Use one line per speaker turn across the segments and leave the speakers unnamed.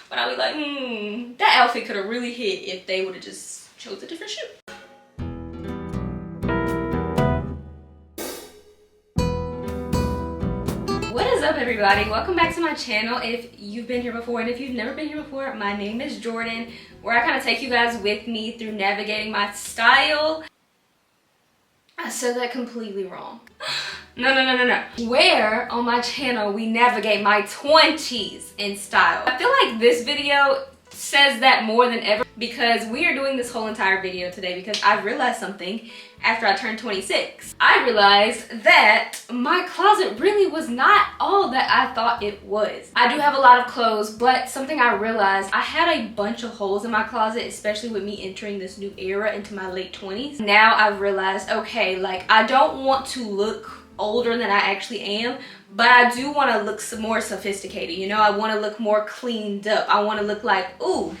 but I'll be like, that outfit could have really hit if they would have just chose a different shoe. What is up, everybody? Welcome back to my channel. If you've been here before, and if you've never been here before, my name is Jhordan, where I kind of take you guys with me through navigating my style. I said that completely wrong. No. Where on my channel we navigate my 20s in style. I feel like this video says that more than ever because we are doing this whole entire video today because I realized something after I turned 26. I realized that my closet really was not all that I thought it was. I do have a lot of clothes, but something I realized, I had a bunch of holes in my closet, especially with me entering this new era into my late 20s. Now I've realized, okay, like I don't want to look older than I actually am, but I do want to look some more sophisticated. You know, I want to look more cleaned up. I want to look like, ooh,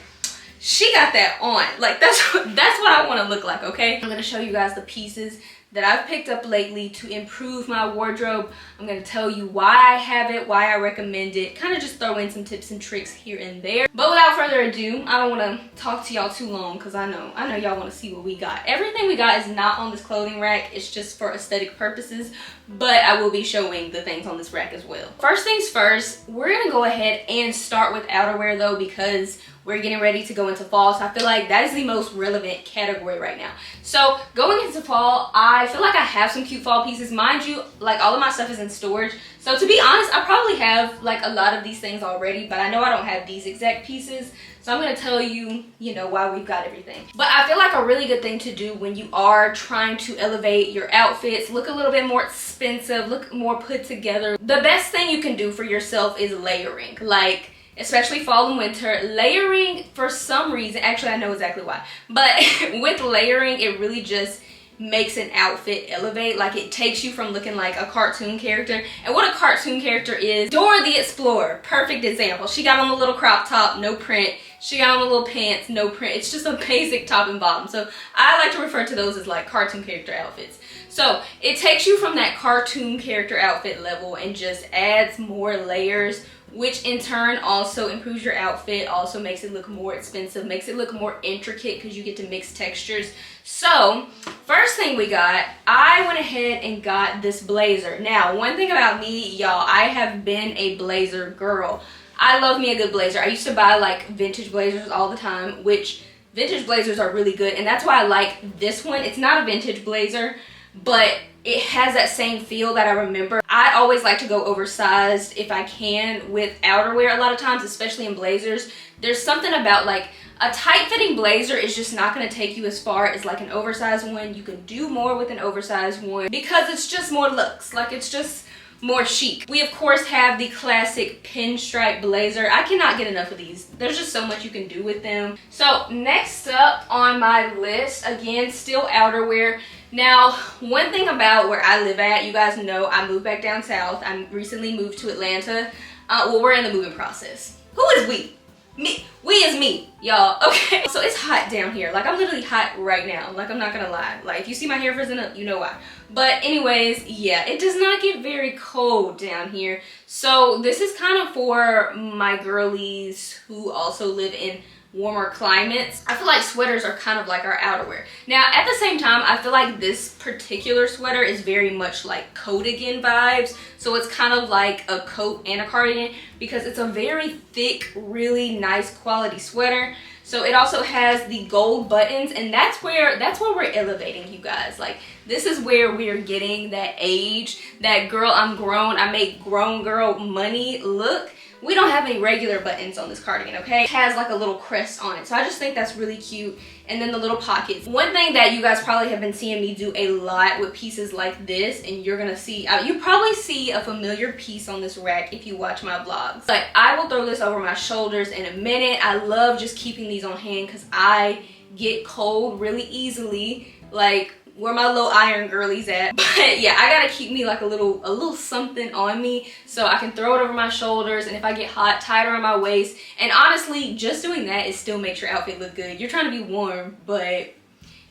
she got that on. Like that's what I want to look like, okay? I'm going to show you guys the pieces that I've picked up lately to improve my wardrobe. I'm going to tell you why I have it, why I recommend it, kind of just throw in some tips and tricks here and there. But without further ado, I don't want to talk to y'all too long because I know y'all want to see what we got. Everything we got is not on this clothing rack. It's just for aesthetic purposes, but I will be showing the things on this rack as well. First things first, we're going to go ahead and start with outerwear though, because we're getting ready to go into fall, so I feel like that is the most relevant category right now. So going into fall, I feel like I have some cute fall pieces. Mind you, like all of my stuff is in storage. So to be honest, I probably have like a lot of these things already, but I know I don't have these exact pieces. So I'm gonna tell you, why we've got everything. But I feel like a really good thing to do when you are trying to elevate your outfits, look a little bit more expensive, look more put together. The best thing you can do for yourself is layering. Like, especially fall and winter, layering for some reason, actually I know exactly why, but with layering, it really just makes an outfit elevate. Like it takes you from looking like a cartoon character. And what a cartoon character is, Dora the Explorer, perfect example. She got on the little crop top, no print. She got on the little pants, no print. It's just a basic top and bottom. So I like to refer to those as like cartoon character outfits. So it takes you from that cartoon character outfit level and just adds more layers, which in turn also improves your outfit, also makes it look more expensive, makes it look more intricate because you get to mix textures. So first thing we got, I went ahead and got this blazer. Now, one thing about me, y'all, I have been a blazer girl. I love me a good blazer. I used to buy like vintage blazers all the time, which vintage blazers are really good, and that's why I like this one. It's not a vintage blazer, but it has that same feel that I remember. I always like to go oversized if I can with outerwear a lot of times, especially in blazers. There's something about like a tight-fitting blazer is just not going to take you as far as like an oversized one. You can do more with an oversized one because it's just more looks. Like it's just more chic. We of course have the classic pinstripe blazer. I cannot get enough of these. There's just so much you can do with them. So next up on my list, again, still outerwear. Now, one thing about where I live at, you guys know I moved back down south. I recently moved to Atlanta. Well, we're in the moving process. Who is we? Me. We is me, y'all. Okay. So it's hot down here. Like I'm literally hot right now. Like I'm not gonna lie. Like if you see my hair frizzing up, you know why. But anyways, yeah, it does not get very cold down here. So this is kind of for my girlies who also live in warmer climates. I feel like sweaters are kind of like our outerwear. Now, at the same time, I feel like this particular sweater is very much like Cardigan vibes. So it's kind of like a coat and a cardigan because it's a very thick, really nice quality sweater. So it also has the gold buttons, and that's where we're elevating, you guys. Like this is where we are getting that age, that girl, I'm grown, I make grown girl money look. We don't have any regular buttons on this cardigan, okay? It has like a little crest on it. So I just think that's really cute. And then the little pockets. One thing that you guys probably have been seeing me do a lot with pieces like this, and you're gonna see, you probably see a familiar piece on this rack if you watch my vlogs. But I will throw this over my shoulders in a minute. I love just keeping these on hand because I get cold really easily. Like, where my little iron girlies at. But yeah, I gotta keep me like a little something on me so I can throw it over my shoulders, and if I get hot, tie it around my waist. And honestly, just doing that, it still makes your outfit look good. You're trying to be warm, but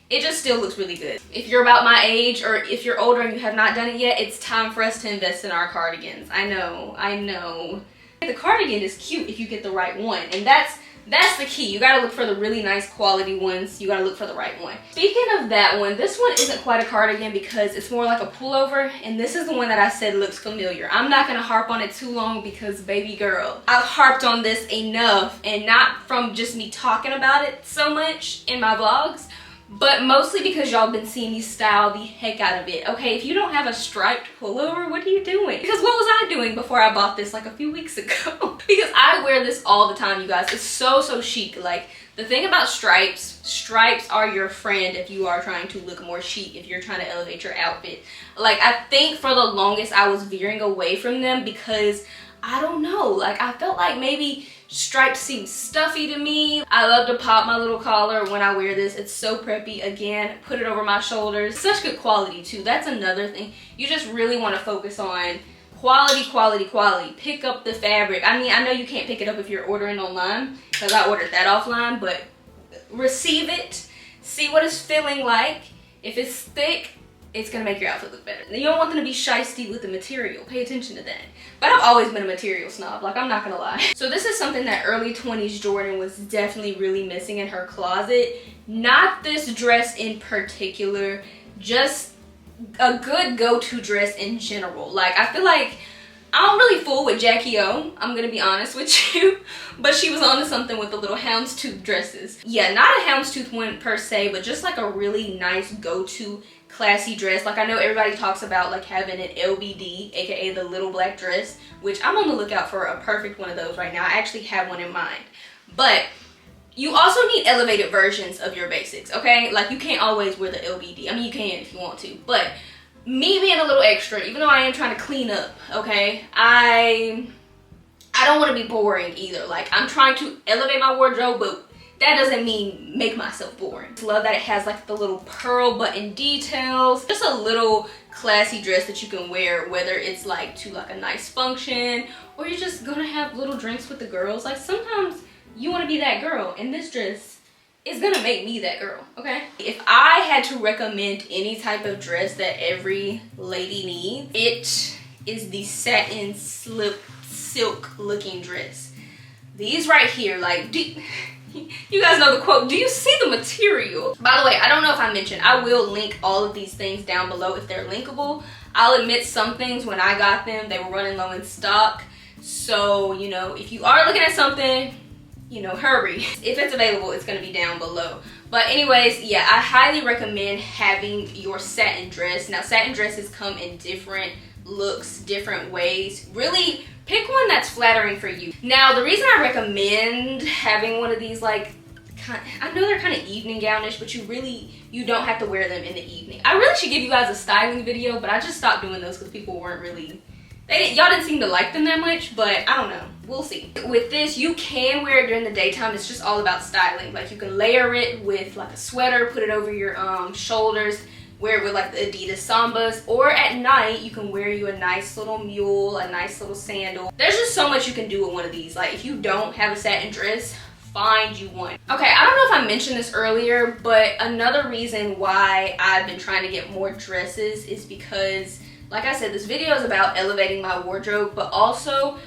it just still looks really good. If you're about my age, or if you're older and you have not done it yet, it's time for us to invest in our cardigans. I know. The cardigan is cute if you get the right one, and that's the key. You gotta look for the really nice quality ones. You gotta look for the right one. Speaking of that one, this one isn't quite a cardigan because it's more like a pullover, and this is the one that I said looks familiar. I'm not gonna harp on it too long because baby girl, I've harped on this enough, and not from just me talking about it so much in my vlogs, but mostly because y'all been seeing me style the heck out of it. Okay, if you don't have a striped pullover, what are you doing? Because what was I doing before I bought this like a few weeks ago? Because I wear this all the time, you guys. It's so chic. Like, the thing about stripes are your friend if you are trying to look more chic, if you're trying to elevate your outfit. Like, I think for the longest I was veering away from them because I don't know, like I felt like maybe stripes seem stuffy to me. I love to pop my little collar when I wear this. It's so preppy. Again, put it over my shoulders. Such good quality too. That's another thing. You just really want to focus on quality. Pick up the fabric. I mean, I know you can't pick it up if you're ordering online because I ordered that offline, but receive it. See what it's feeling like. If it's thick, it's gonna make your outfit look better. You don't want them to be shiesty with the material. Pay attention to that. But I've always been a material snob, like I'm not gonna lie. So this is something that early 20s Jhordan was definitely really missing in her closet. Not this dress in particular, just a good go-to dress in general. Like, I feel like I don't really fool with Jackie O, I'm gonna be honest with you, but she was onto something with the little houndstooth dresses. Yeah, not a houndstooth one per se, but just like a really nice go-to classy dress. Like, I know everybody talks about like having an LBD, aka the little black dress, which I'm on the lookout for a perfect one of those right now. I actually have one in mind. But you also need elevated versions of your basics, okay? Like, you can't always wear the LBD. I mean, you can if you want to, but me being a little extra, even though I am trying to clean up, okay, I don't want to be boring either. Like, I'm trying to elevate my wardrobe, but that doesn't mean make myself boring. I love that it has like the little pearl button details. Just a little classy dress that you can wear, whether it's like to like a nice function or you're just gonna have little drinks with the girls. Like, sometimes you want to be that girl, and this dress is gonna make me that girl, okay? If I had to recommend any type of dress that every lady needs, it is the satin slip silk looking dress. These right here, like, you guys know the quote, do you see the material? By the way, I don't know if I mentioned, I will link all of these things down below if they're linkable. I'll admit some things when I got them, they were running low in stock. So, you know, if you are looking at something, you know, hurry. If it's available, it's gonna be down below. But anyways, yeah, I highly recommend having your satin dress. Now, satin dresses come in different looks, different ways. Really pick one that's flattering for you. Now, the reason I recommend having one of these, like, I know they're kind of evening gownish, but you don't have to wear them in the evening. I really should give you guys a styling video, but I just stopped doing those because people weren't really, y'all didn't seem to like them that much, but I don't know, we'll see. With this, you can wear it during the daytime. It's just all about styling. Like, you can layer it with like a sweater, put it over your shoulders, wear it with like the Adidas Sambas, or at night you can wear you a nice little mule, a nice little sandal. There's just so much you can do with one of these. Like, if you don't have a satin dress, find you one. Okay, I don't know if I mentioned this earlier, but another reason why I've been trying to get more dresses is because, like I said, this video is about elevating my wardrobe, but also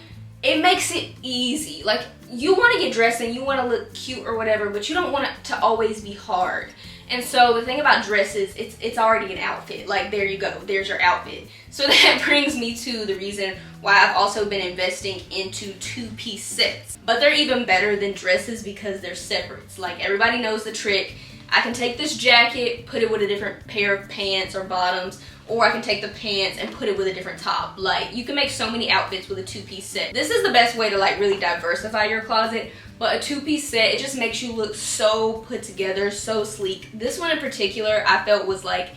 it makes it easy. Like, you want to get dressed and you want to look cute or whatever, but you don't want it to always be hard. And so the thing about dresses, it's already an outfit. Like, there you go, there's your outfit. So that brings me to the reason why I've also been investing into two-piece sets. But they're even better than dresses because they're separates. Like, everybody knows the trick. I can take this jacket, put it with a different pair of pants or bottoms, or I can take the pants and put it with a different top. Like, you can make so many outfits with a two-piece set. This is the best way to like really diversify your closet, but a two-piece set, it just makes you look so put together, so sleek. This one in particular, I felt was like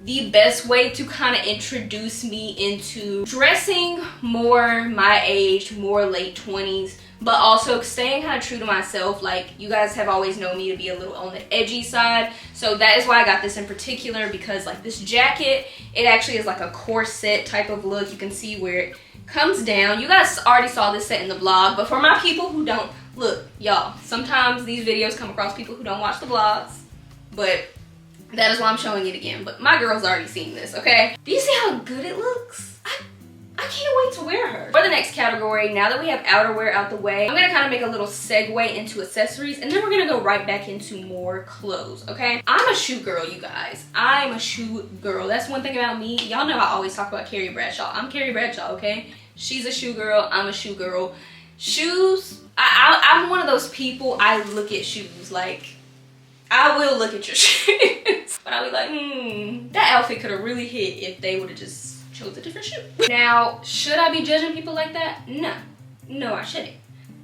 the best way to kind of introduce me into dressing more my age, more late 20s, but also staying kind of true to myself. Like, you guys have always known me to be a little on the edgy side, so that is why I got this in particular, because like this jacket, it actually is like a corset type of look. You can see where it comes down. You guys already saw this set in the vlog, but for my people who don't, look, y'all, sometimes these videos come across people who don't watch the vlogs, but that is why I'm showing it again. But my girl's already seen this, okay? Do you see how good it looks? I I can't wait to wear her. For the next category, now that we have outerwear out the way, I'm gonna kind of make a little segue into accessories, and then we're gonna go right back into more clothes, okay? I'm a shoe girl, you guys. I'm a shoe girl. That's one thing about me. Y'all know I always talk about Carrie Bradshaw. I'm Carrie Bradshaw, okay? She's a shoe girl, I'm a shoe girl. Shoes, I'm one of those people, I look at shoes, like, I will look at your shoes. But I'll be like, that outfit could have really hit if they would have just chose a different shoe. Now, should I be judging people like that? No, I shouldn't.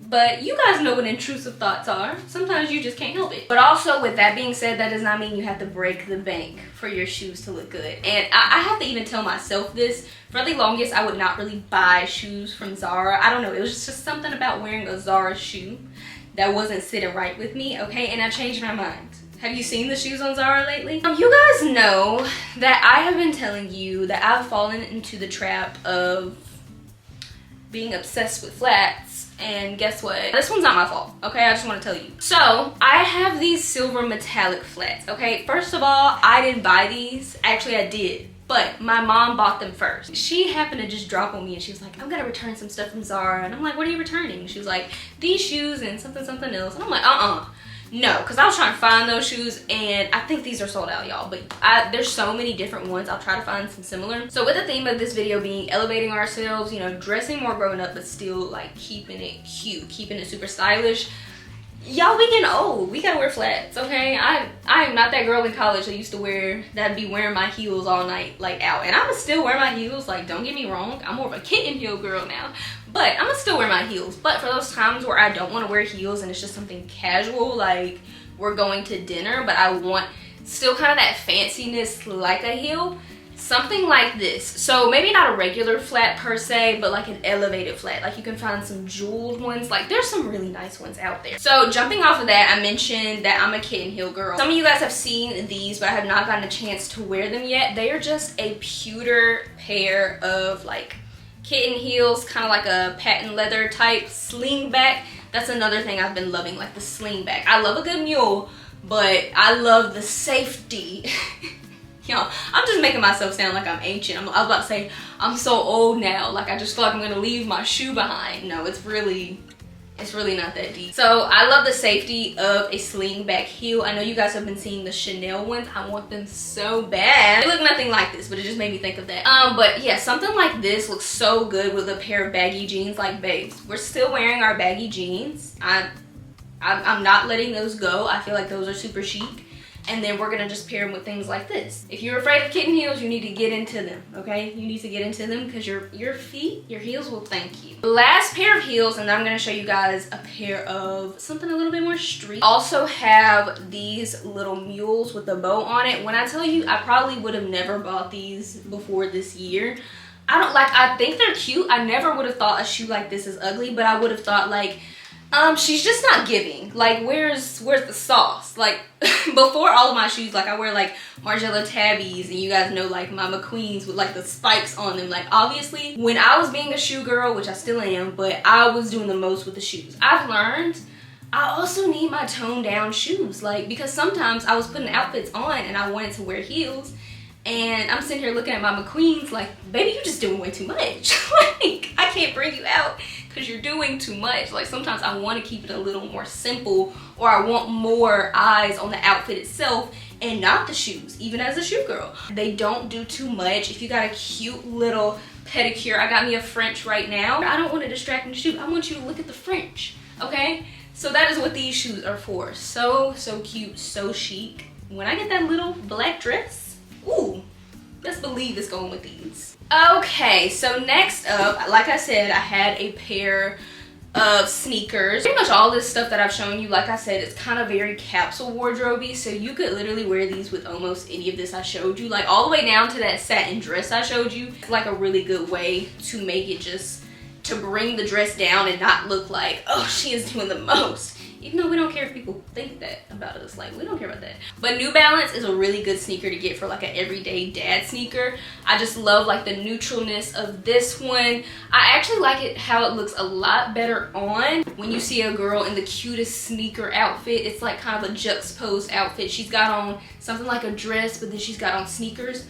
But you guys know what intrusive thoughts are. Sometimes you just can't help it. But also, with that being said, that does not mean you have to break the bank for your shoes to look good. And I have to even tell myself this. For the longest, I would not really buy shoes from Zara. I don't know, it was just something about wearing a Zara shoe that wasn't sitting right with me, okay? And I changed my mind. Have you seen the shoes on Zara lately? You guys know that I have been telling you that I've fallen into the trap of being obsessed with flats, and guess what? This one's not my fault, okay? I just want to tell you. So, I have these silver metallic flats, okay? First of all, I didn't buy these. Actually, I did. But my mom bought them first. She happened to just drop on me and she was like, I'm gonna return some stuff from Zara. And I'm like, what are you returning? She was like, these shoes and something else. And I'm like, no, because I was trying to find those shoes and I think these are sold out, y'all. But there's so many different ones. I'll try to find some similar. So with the theme of this video being elevating ourselves, you know, dressing more grown up, but still like keeping it cute, keeping it super stylish. Y'all, we getting old. We gotta wear flats, okay? I am not that girl in college that used to that'd be wearing my heels all night, like out. And I'ma still wear my heels, like don't get me wrong. I'm more of a kitten heel girl now. But I'ma still wear my heels. But for those times where I don't wanna wear heels and it's just something casual, like we're going to dinner, but I want still kind of that fanciness like a heel, something like this. So maybe not a regular flat per se, but like an elevated flat. Like you can find some jeweled ones. Like there's some really nice ones out there. So jumping off of that, I mentioned that I'm a kitten heel girl. Some of you guys have seen these, but I have not gotten a chance to wear them yet. They are just a pewter pair of like kitten heels, kind of like a patent leather type sling back. That's another thing I've been loving, like the sling back. I love a good mule, but I love the safety. Yo, I'm just making myself sound like I'm ancient. I was about to say, I'm so old now. Like, I just feel like I'm gonna leave my shoe behind. No, it's really not that deep. So, I love the safety of a sling back heel. I know you guys have been seeing the Chanel ones. I want them so bad. They look nothing like this, but it just made me think of that. But yeah, something like this looks so good with a pair of baggy jeans. Like, babes, we're still wearing our baggy jeans. I'm not letting those go. I feel like those are super chic. And then we're gonna just pair them with things like this. If you're afraid of kitten heels, you need to get into them, okay? You need to get into them because your heels will thank you. The last pair of heels, and I'm gonna show you guys a pair of something a little bit more street. Also have these little mules with a bow on it. When I tell you, I probably would have never bought these before this year. I think they're cute. I never would have thought a shoe like this is ugly, but I would have thought like, she's just not giving. Like, where's the sauce? Like, before all of my shoes, like, I wear, like, Margiela tabbies, and you guys know, like, my McQueens with, like, the spikes on them. Like, obviously, when I was being a shoe girl, which I still am, but I was doing the most with the shoes. I've learned I also need my toned down shoes, like, because sometimes I was putting outfits on, and I wanted to wear heels, and I'm sitting here looking at my McQueens like, baby, you're just doing way too much. Like, I can't bring you out because you're doing too much. Like, sometimes I want to keep it a little more simple, or I want more eyes on the outfit itself and not the shoes, even as a shoe girl. They don't do too much. If you got a cute little pedicure, I got me a French right now. I don't want to distract the shoe. I want you to look at the French, okay? So that is what these shoes are for. So cute, so chic. When I get that little black dress, ooh, best believe it's going with these. Okay, so next up, like I said, I had a pair of sneakers. Pretty much all this stuff that I've shown you, like I said, it's kind of very capsule wardrobe-y, so you could literally wear these with almost any of this I showed you, like all the way down to that satin dress I showed you. It's like a really good way to make it just, to bring the dress down and not look like, oh, she is doing the most. Even though we don't care if people think that about us, like, we don't care about that. But New Balance is a really good sneaker to get for like an everyday dad sneaker. I just love like the neutralness of this one. I actually like it how it looks a lot better on when you see a girl in the cutest sneaker outfit. It's like kind of a juxtaposed outfit. She's got on something like a dress, but then she's got on sneakers.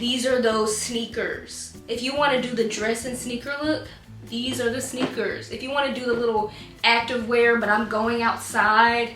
these are those sneakers. If you want to do the dress and sneaker look, these are the sneakers. If you want to do the little active wear, but I'm going outside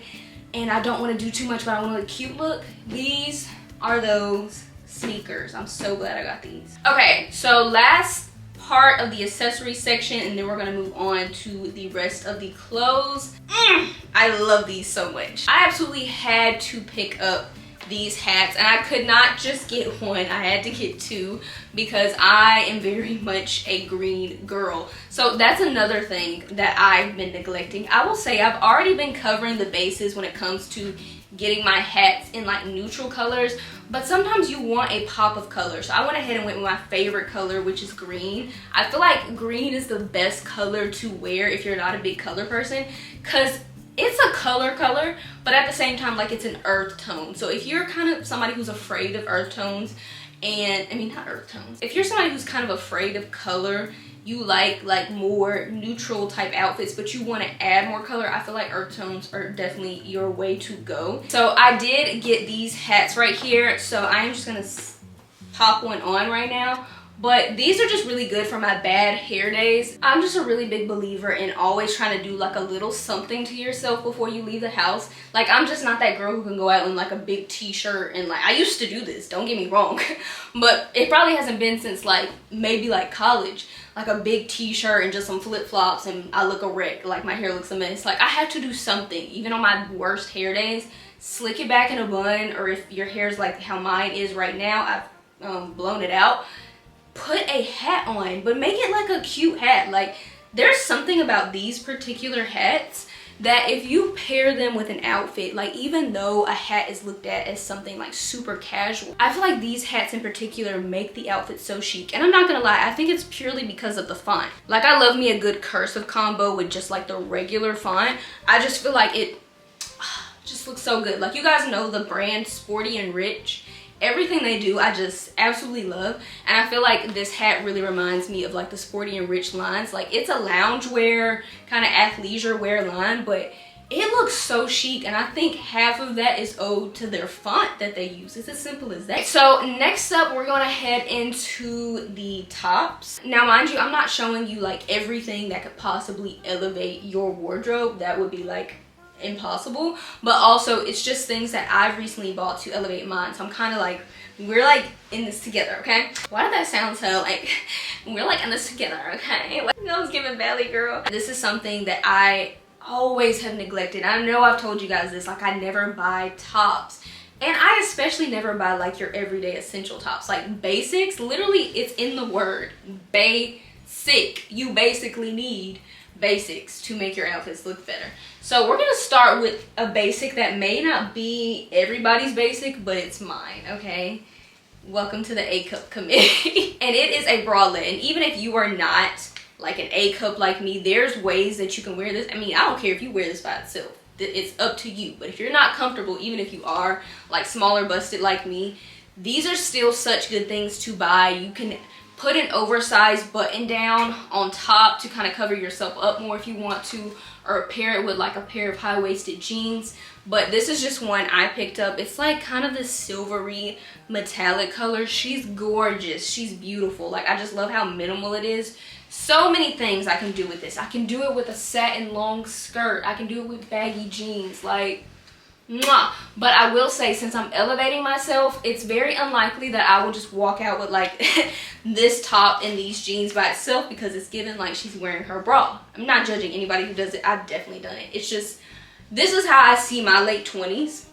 and I don't want to do too much, but I want a cute look, these are those sneakers. I'm so glad I got these. Okay, so last part of the accessory section, and then we're gonna move on to the rest of the clothes. I love these so much. I absolutely had to pick up these hats, and I could not just get one. I had to get two because I am very much a green girl. So that's another thing that I've been neglecting. I will say I've already been covering the bases when it comes to getting my hats in like neutral colors, but sometimes you want a pop of color. So I went ahead and went with my favorite color, which is green. I feel like green is the best color to wear if you're not a big color person, because it's a color, but at the same time, like, it's an earth tone. So if you're kind of somebody who's afraid of earth tones, and I mean, not earth tones, if you're somebody who's kind of afraid of color, you like more neutral type outfits, but you want to add more color, I feel like earth tones are definitely your way to go. So I did get these hats right here, so I'm just gonna pop one on right now. But these are just really good for my bad hair days. I'm just a really big believer in always trying to do like a little something to yourself before you leave the house. Like, I'm just not that girl who can go out in like a big t-shirt, and like, I used to do this, don't get me wrong, but it probably hasn't been since like maybe like college. Like a big t-shirt and just some flip-flops and I look a wreck, like my hair looks a mess. Like, I have to do something, even on my worst hair days. Slick it back in a bun, or if your hair's like how mine is right now, I've blown it out, put a hat on, but make it like a cute hat. Like, there's something about these particular hats that if you pair them with an outfit, like, even though a hat is looked at as something like super casual, I feel like these hats in particular make the outfit so chic. And I'm not gonna lie, I think it's purely because of the font. Like, I love me a good cursive combo with just like the regular font. I just feel like it just looks so good. Like, you guys know the brand Sporty and Rich. Everything they do, I just absolutely love. And I feel like this hat really reminds me of like the Sporty and Rich lines. Like, it's a loungewear, kind of athleisure wear line, but it looks so chic. And I think half of that is owed to their font that they use. It's as simple as that. So next up, we're gonna head into the tops. Now, mind you, I'm not showing you like everything that could possibly elevate your wardrobe. That would be like impossible, but also it's just things that I've recently bought to elevate mine. So I'm kind of like, we're like in this together, okay? Why did that sound so like we're like in this together, okay? Like, I was giving Valley Girl. This is something that I always have neglected. I know I've told you guys this, like, I never buy tops, and I especially never buy like your everyday essential tops, like basics. Literally, it's in the word basic. You basically need basics to make your outfits look better. So we're gonna start with a basic that may not be everybody's basic, but it's mine, okay? Welcome to the A cup committee. And it is a bralette. And even if you are not like an A cup like me, there's ways that you can wear this. I mean, I don't care if you wear this by itself. It's up to you. But if you're not comfortable, even if you are like smaller busted like me, these are still such good things to buy. You can put an oversized button down on top to kind of cover yourself up more if you want to, or pair it with like a pair of high-waisted jeans. But this is just one I picked up. It's like kind of this silvery metallic color. She's gorgeous. She's beautiful. Like, I just love how minimal it is. So many things I can do with this. I can do it with a satin long skirt. I can do it with baggy jeans. Like, mwah. But I will say, since I'm elevating myself, it's very unlikely that I will just walk out with like this top and these jeans by itself, because it's given like she's wearing her bra. I'm not judging anybody who does it. I've definitely done it. It's just, this is how I see my late 20s,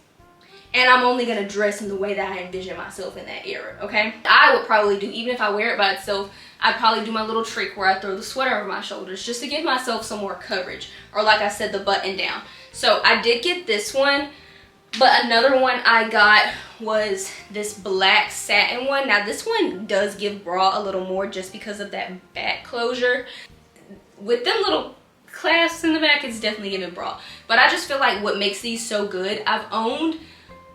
and I'm only gonna dress in the way that I envision myself in that era, okay? I would probably do, even if I wear it by itself, I'd probably do my little trick where I throw the sweater over my shoulders just to give myself some more coverage, or like I said, the button down. So I did get this one. But another one I got was this black satin one. Now, this one does give bra a little more just because of that back closure. With them little clasps in the back, it's definitely giving bra. But I just feel like what makes these so good, I've owned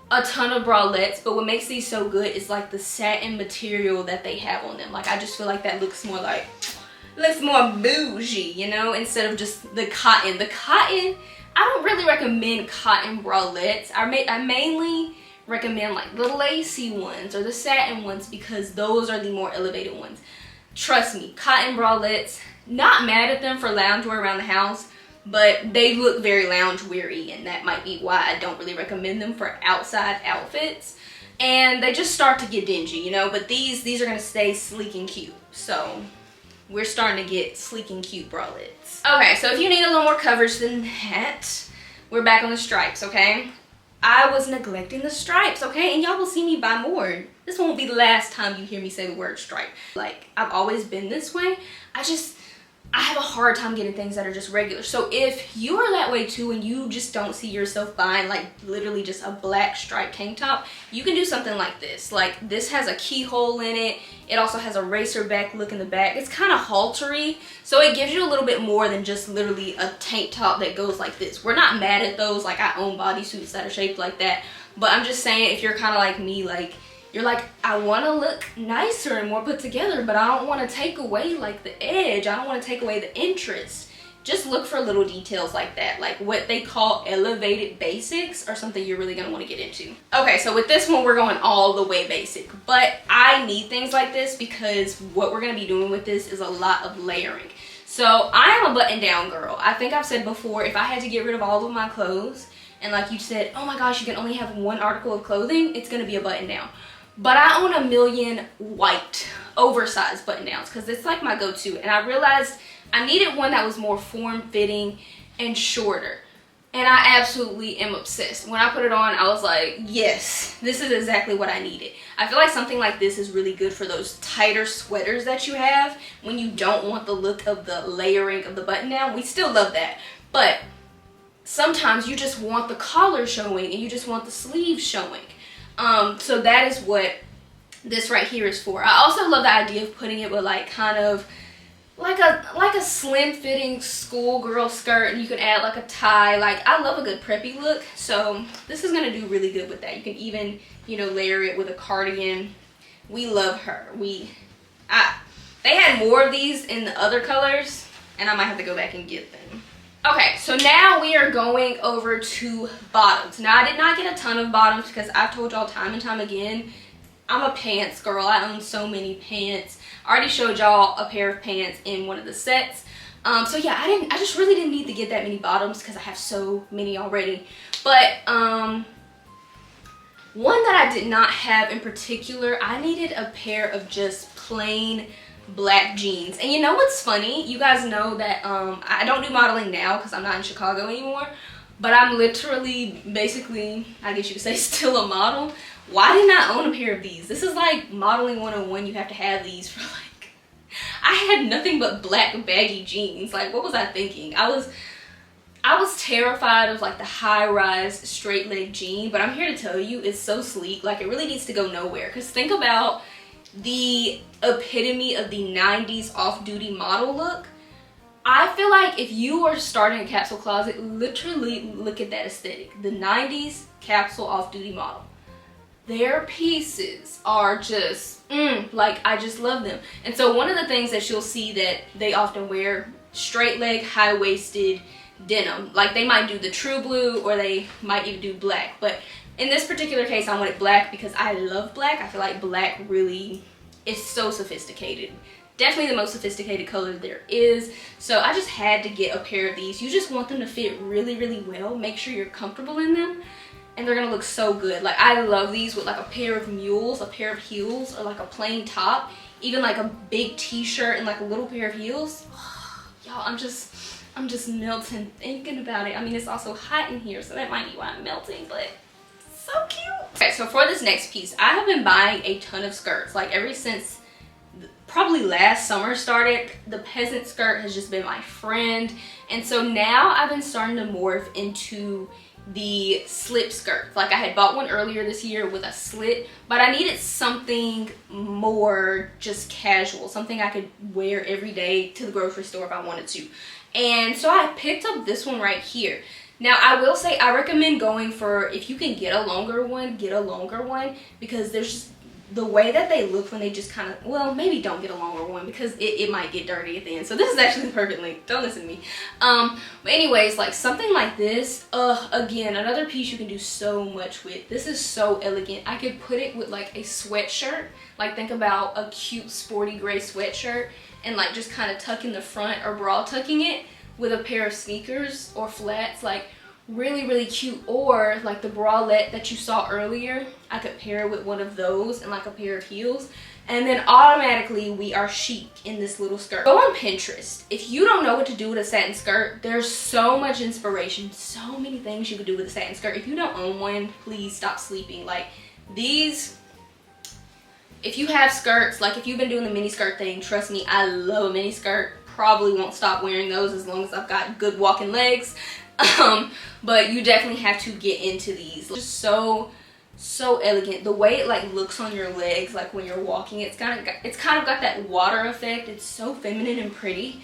a ton of bralettes, but what makes these so good is like the satin material that they have on them. Like, I just feel like that looks more like, looks more bougie, you know, instead of just the cotton. The cotton, I don't really recommend cotton bralettes. I mainly recommend like the lacy ones or the satin ones because those are the more elevated ones. Trust me, cotton bralettes, not mad at them for loungewear around the house, but they look very loungewear-y, and that might be why I don't really recommend them for outside outfits. And they just start to get dingy, you know, but these are gonna stay sleek and cute. So we're starting to get sleek and cute bralettes. Okay, so if you need a little more coverage than that, we're back on the stripes, okay? I was neglecting the stripes, okay? And y'all will see me buy more. This won't be the last time you hear me say the word stripe. Like, I've always been this way. I have a hard time getting things that are just regular. So if you are that way too and you just don't see yourself buying like literally just a black striped tank top, you can do something like this. Like, this has a keyhole in it. It also has a racer back look in the back. It's kind of haltery, so it gives you a little bit more than just literally a tank top that goes like this. We're not mad at those. Like, I own bodysuits that are shaped like that, but I'm just saying, if you're kind of like me, like, you're like, I want to look nicer and more put together, but I don't want to take away like the edge. I don't want to take away the interest. Just look for little details like that, like what they call elevated basics, or something you're really going to want to get into. Okay, so with this one, we're going all the way basic, but I need things like this because what we're going to be doing with this is a lot of layering. So I am a button down girl. I think I've said before, if I had to get rid of all of my clothes, and like you said, oh my gosh, you can only have one article of clothing, it's going to be a button down. But I own a million white oversized button downs because it's like my go-to, and I realized I needed one that was more form-fitting and shorter, and I absolutely am obsessed. When I put it on, I was like, yes, this is exactly what I needed. I feel like something like this is really good for those tighter sweaters that you have when you don't want the look of the layering of the button down. We still love that, but sometimes you just want the collar showing and you just want the sleeves showing. So that is what this right here is for. I also love the idea of putting it with like kind of like a slim fitting schoolgirl skirt, and you can add like a tie. Like, I love a good preppy look, so this is gonna do really good with that. You can even, you know, layer it with a cardigan. We love her. They had more of these in the other colors, and I might have to go back and get them. Okay, so now we are going over to bottoms. Now, I did not get a ton of bottoms because I've told y'all time and time again, I'm a pants girl. I own so many pants. I already showed y'all a pair of pants in one of the sets. So yeah, I just really didn't need to get that many bottoms because I have so many already. But one that I did not have in particular, I needed a pair of just plain black jeans. And you know what's funny? You guys know that I don't do modeling now because I'm not in Chicago anymore, but I'm literally, basically, I guess you could say, still a model. Why didn't I own a pair of these? This is like modeling 101. You have to have these for like, I had nothing but black baggy jeans. Like, what was I thinking? I was terrified of like the high-rise straight leg jean, but I'm here to tell you it's so sleek. Like, it really needs to go nowhere, because think about the epitome of the 90s off-duty model look. I feel like if you are starting a capsule closet, literally look at that aesthetic. The 90s capsule off-duty model. Their pieces are just, like, I just love them. And so one of the things that you'll see that they often wear, straight leg, high-waisted denim. Like, they might do the true blue, or they might even do black. But in this particular case, I wanted black because I love black. I feel like black really is so sophisticated. Definitely the most sophisticated color there is. So I just had to get a pair of these. You just want them to fit really, really well. Make sure you're comfortable in them, and they're gonna look so good. Like, I love these with like a pair of mules, a pair of heels, or like a plain top, even like a big t-shirt and like a little pair of heels. Y'all, I'm just melting thinking about it. I mean, it's also hot in here, so that might be why I'm melting, but so cute. Okay, so for this next piece, I have been buying a ton of skirts. Like, ever since probably last summer started, the peasant skirt has just been my friend. And so now I've been starting to morph into the slip skirt. Like, I had bought one earlier this year with a slit, but I needed something more just casual, something I could wear every day to the grocery store if I wanted to. And so I picked up this one right here. Now, I will say I recommend going for, if you can get a longer one, get a longer one, because there's just the way that they look when they just kind of, well, maybe don't get a longer one because it might get dirty at the end. So this is actually the perfect length. Don't listen to me. But anyways, like something like this, again, another piece you can do so much with. This is so elegant. I could put it with like a sweatshirt. Like think about a cute sporty gray sweatshirt and like just kind of tuck in the front or bra tucking it with a pair of sneakers or flats. Like really, really cute. Or like the bralette that you saw earlier, I could pair it with one of those and like a pair of heels, and then automatically we are chic in this little skirt. Go on Pinterest. If you don't know what to do with a satin skirt, there's so much inspiration, so many things you could do with a satin skirt. If you don't own one, please stop sleeping. Like these, if you have skirts, like if you've been doing the mini skirt thing, trust me, I love a mini skirt. Probably won't stop wearing those as long as I've got good walking legs. But you definitely have to get into these. Just so elegant. The way it like looks on your legs, like when you're walking, it's kind of got that water effect. It's so feminine and pretty.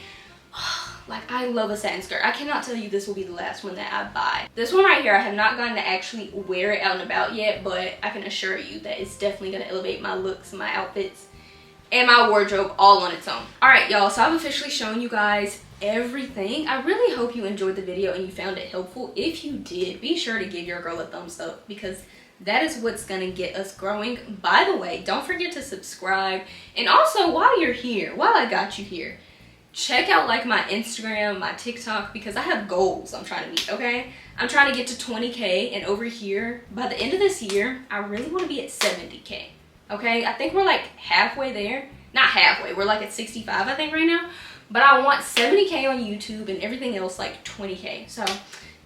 Like I love a satin skirt. I cannot tell you this will be the last one that I buy. This one right here, I have not gotten to actually wear it out and about yet, but I can assure you that it's definitely going to elevate my looks, my outfits, and my wardrobe all on its own. All right, y'all, so I've officially shown you guys everything. I really hope you enjoyed the video and you found it helpful. If you did, be sure to give your girl a thumbs up because that is what's gonna get us growing. By the way, don't forget to subscribe, and also while you're here, while I got you here, check out like my Instagram, my TikTok, because I have goals I'm trying to meet. Okay, I'm trying to get to 20K, and over here by the end of this year I really want to be at 70K. Okay, I think we're like halfway there. Not halfway, we're like at 65 I think right now. But I want 70K on YouTube and everything else like 20K. So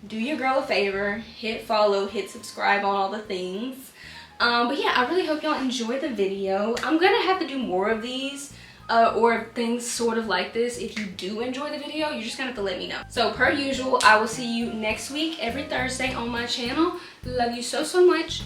do your girl a favor, hit follow, hit subscribe on all the things. But yeah, I really hope y'all enjoyed the video. I'm gonna have to do more of these or things sort of like this. If you do enjoy the video, you're just gonna have to let me know. So per usual, I will see you next week every Thursday on my channel. Love you so much.